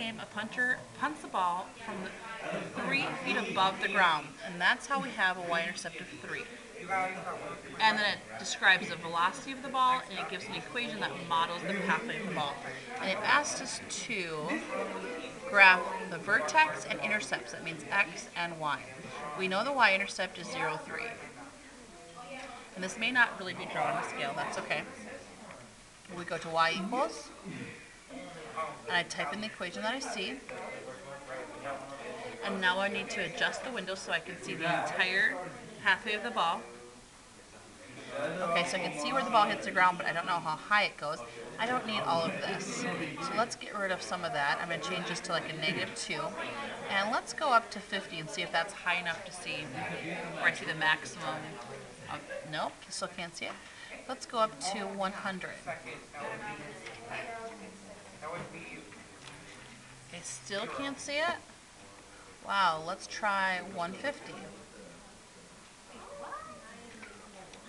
game, a punter punts the ball from 3 feet above the ground, and that's how we have a y-intercept of 3. And then it describes the velocity of the ball, and it gives an equation that models the pathway of the ball. And it asked us to graph the vertex and intercepts. That means x and y. We know the y-intercept is 0, 3. And this may not really be drawn on a scale. That's okay. We go to y equals, and I type in the equation that I see. And now I need to adjust the window so I can see the entire pathway of the ball. Okay, so I can see where the ball hits the ground, but I don't know how high it goes. I don't need all of this. So let's get rid of some of that. I'm going to change this to like a -2. And let's go up to 50 and see if that's high enough to see where I see the maximum. Nope, still can't see it. Let's go up to 100. Okay, still can't see it. Wow, let's try 150.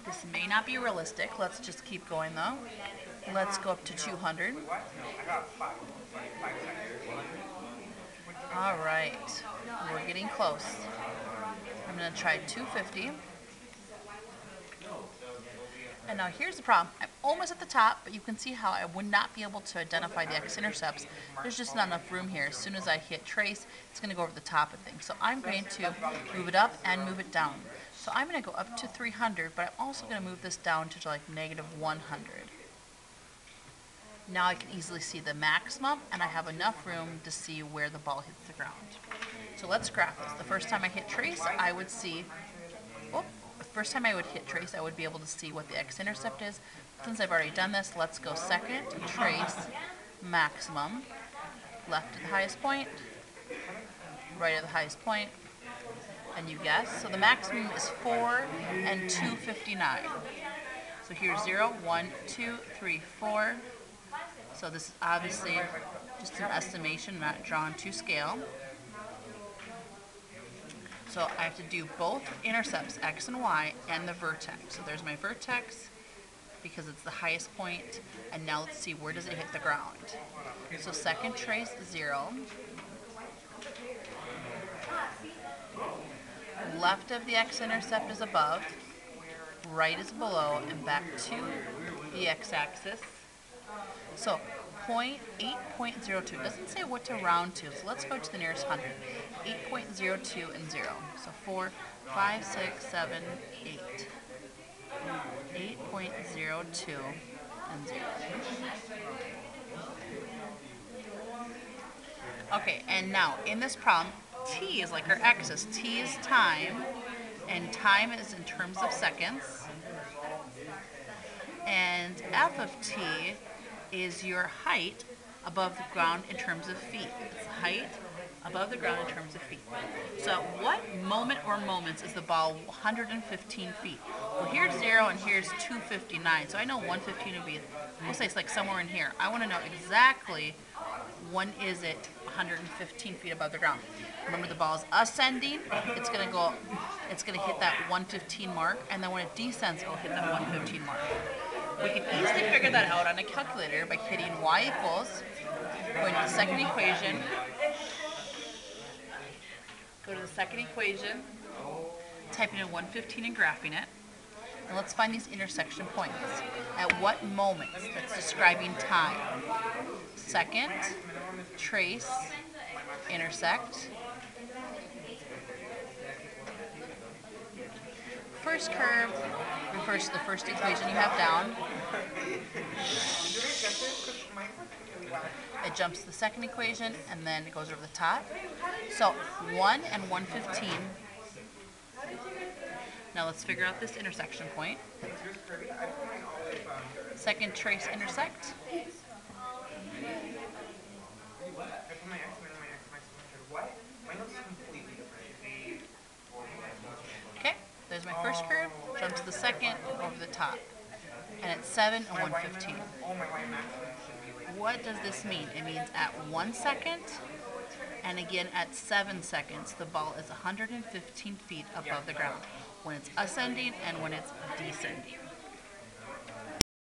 This may not be realistic. Let's just keep going though. Let's go up to 200. All right, we're getting close. I'm going to try 250. And now here's the problem. I'm almost at the top, but you can see how I would not be able to identify the x-intercepts. There's just not enough room here. As soon as I hit trace, it's going to go over the top of things. So I'm going to move it up and move it down. So I'm going to go up to 300, but I'm also going to move this down to like -100. Now I can easily see the maximum, and I have enough room to see where the ball hits the ground. So let's graph this. The first time I hit trace, I would see, first time I would hit trace, I would be able to see what the x-intercept is. Since I've already done this, let's go second, trace, maximum, left at the highest point, right at the highest point, and you guess. So the maximum is 4 and 259. So here's 0, 1, 2, 3, 4. So this is obviously just an estimation, not drawn to scale. So I have to do both intercepts, x and y, and the vertex. So there's my vertex, because it's the highest point, and now let's see, where does it hit the ground? So second trace, 0. Left of the x-intercept is above, right is below, and back to the x-axis. So 8.02. Doesn't say what to round to, so let's go to the nearest 100. 8.02 and 0. So 4, 5, 6, 7, 8. 8.02 and 0. Okay, and now in this problem, t is like our axis. T is time, and time is in terms of seconds. And f of t is your height above the ground in terms of feet. It's height above the ground in terms of feet. So at what moment or moments is the ball 115 feet? Well, here's 0 and here's 259. So I know 115 would be, we'll say it's like somewhere in here. I want to know exactly when is it 115 feet above the ground. Remember, the ball is ascending. It's going to hit that 115 mark, and then when it descends, it will hit that 115 mark. We can easily figure that out on a calculator by hitting y equals, going to the second equation, go to the second equation, typing in 115 and graphing it, and let's find these intersection points. At what moments? That's describing time. Second, trace, intersect. First curve refers to the first equation you have down. It jumps to the second equation, and then it goes over the top. So 1 and 115. Now let's figure out this intersection point. Second trace intersect. Okay, there's my first curve, jump to the second, over the top. And it's 7 and 115. What does this mean? It means at 1 second, and again at 7 seconds, the ball is 115 feet above the ground when it's ascending and when it's descending.